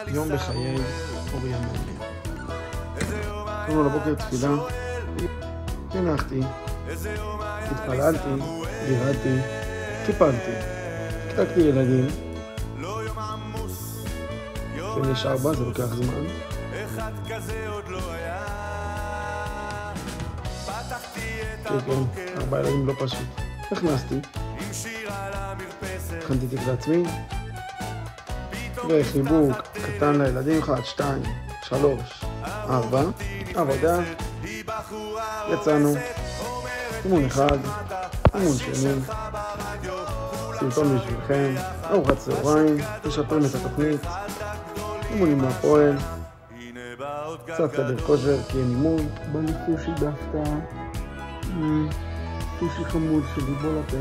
יום בחיי אוריה מעניין. קודם לבוקר תפילה, הנחתי, התפללתי, גירדתי, טיפלתי, קטקתי ילדים. בן יש 4, זה לוקח זמן. כן, 4 ילדים לא פשוט. נכנסתי, הכנתי תיק לעצמי, וחיבוק קטן לילדים, 1, 2, 3, 4, עבודה, יצאנו, אימון אחד, אימון שני, סרטון בשבילכם, ארוחת צהריים, לשפר את התוכנית, אימונים מהפועל, קצת חדר כושר כי אין אימון. בא לי סושי בהפתעה, סושי חמוד שלי, בוא לפה.